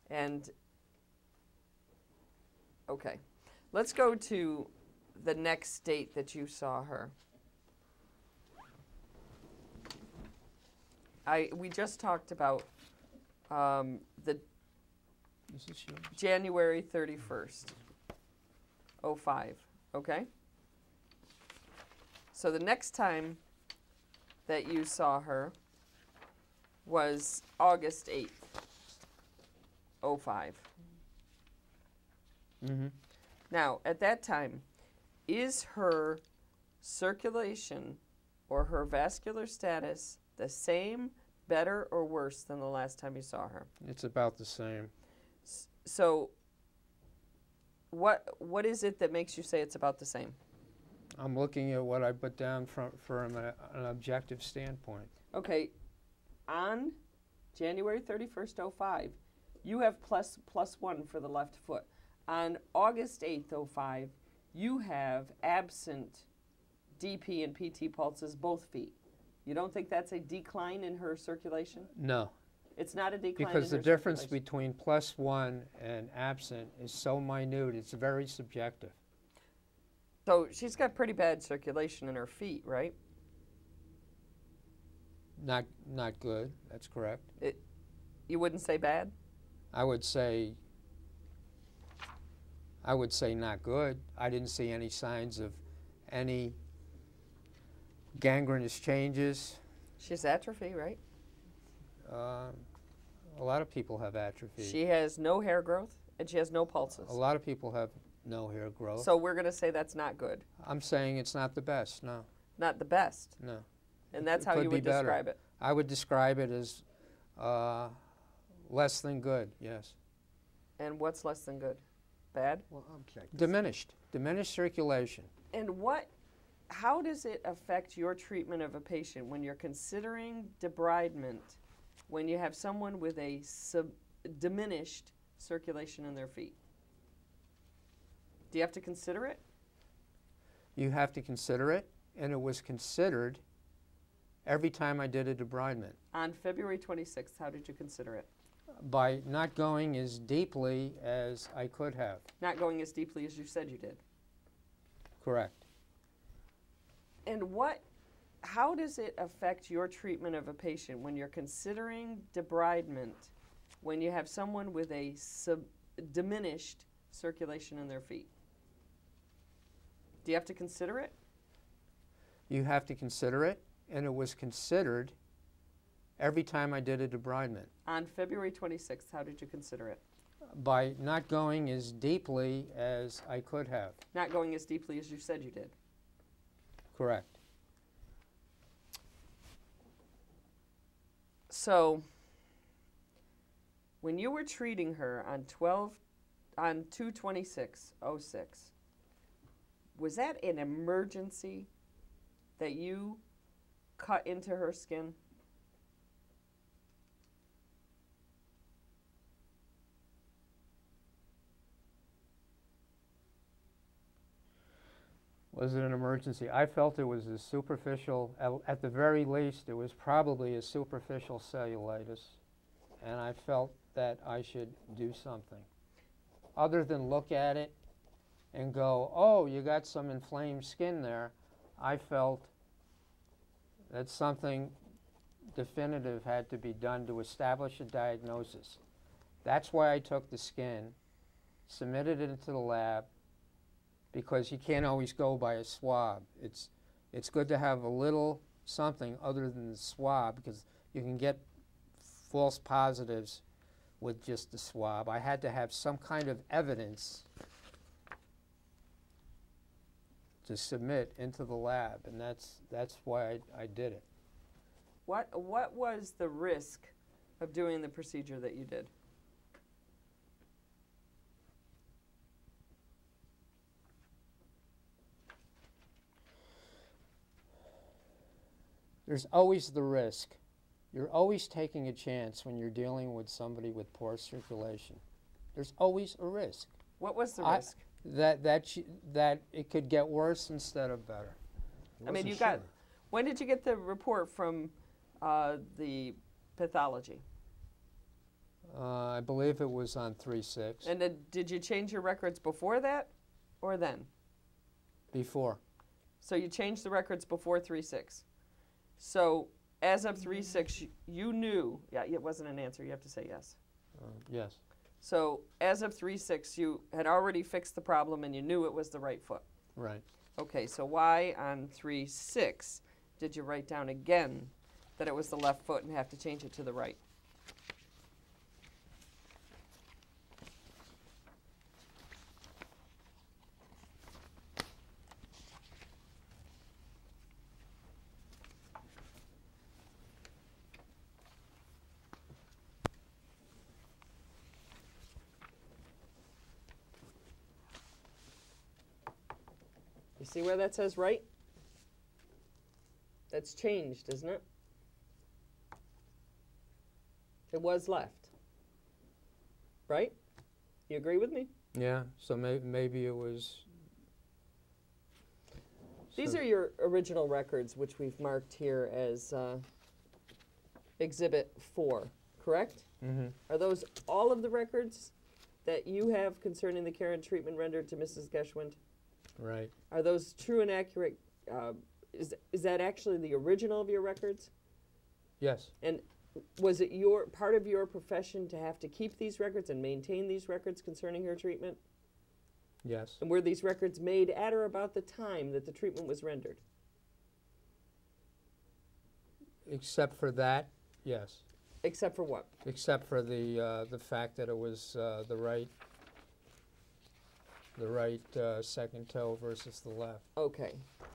And, okay, let's go to the next date that you saw her. We just talked about the January 31st, 05, okay? So the next time that you saw her was August 8th, 05. Mm-hmm. Now, at that time, is her circulation or her vascular status the same, better, or worse than the last time you saw her? It's about the same. So what is it that makes you say it's about the same? I'm looking at what I put down from an objective standpoint. Okay, on January 31st, 05, you have +1 for the left foot. On August 8th, 05, you have absent DP and PT pulses both feet. You don't think that's a decline in her circulation? No. It's not a decline Because in the her difference circulation. between +1 and absent is so minute, it's very subjective. So she's got pretty bad circulation in her feet, right? Not good, that's correct. You wouldn't say bad? I would say not good. I didn't see any signs of any gangrenous changes. She has atrophy, right? A lot of people have atrophy. She has no hair growth, and she has no pulses. A lot of people have no hair growth. So we're going to say that's not good. I'm saying it's not the best, no. Not the best? No. And that's how Could you be would better. describe it? I would describe it as less than good, yes. And what's less than good? Bad? Well, okay. Diminished circulation. And how does it affect your treatment of a patient when you're considering debridement, when you have someone with a diminished circulation in their feet? Do you have to consider it? You have to consider it, and it was considered every time I did a debridement. On February 26th, how did you consider it? By not going as deeply as I could have. Not going as deeply as you said you did. Correct. And how does it affect your treatment of a patient when you're considering debridement, when you have someone with a diminished circulation in their feet? Do you have to consider it? You have to consider it, and it was considered every time I did a debridement. On February 26th, how did you consider it? By not going as deeply as I could have. Not going as deeply as you said you did. Correct. So, when you were treating her on 2/26/06, was that an emergency that you cut into her skin? Was it an emergency? I felt it was a superficial, at the very least, it was probably a superficial cellulitis, and I felt that I should do something. Other than look at it and go, oh, you got some inflamed skin there, I felt that something definitive had to be done to establish a diagnosis. That's why I took the skin, submitted it into the lab, because you can't always go by a swab. It's good to have a little something other than the swab, because you can get false positives with just the swab. I had to have some kind of evidence to submit into the lab, and that's why I did it. What was the risk of doing the procedure that you did? There's always the risk. You're always taking a chance when you're dealing with somebody with poor circulation. There's always a risk. What was the risk? That it could get worse instead of better. I mean, when did you get the report from the pathology? I believe it was on 3/6. And did you change your records before that or then? Before. So you changed the records before 3/6. So as of 3/6, you knew, yeah, it wasn't an answer, you have to say yes. Yes. So as of 3/6, you had already fixed the problem and you knew it was the right foot. Right. Okay, so why on 3/6 did you write down again that it was the left foot and have to change it to the right? You see where that says right? That's changed, isn't it? It was left. Right? You agree with me? Yeah, so maybe it was... These so- are your original records, which we've marked here as Exhibit 4, correct? Mm-hmm. Are those all of the records that you have concerning the care and treatment rendered to Mrs. Geschwind? Right. Are those true and accurate? Is that actually the original of your records? Yes. And was it part of your profession to have to keep these records and maintain these records concerning her treatment? Yes. And were these records made at or about the time that the treatment was rendered? Except for that, yes. Except for what? Except for the fact that it was the right second toe versus the left. Okay.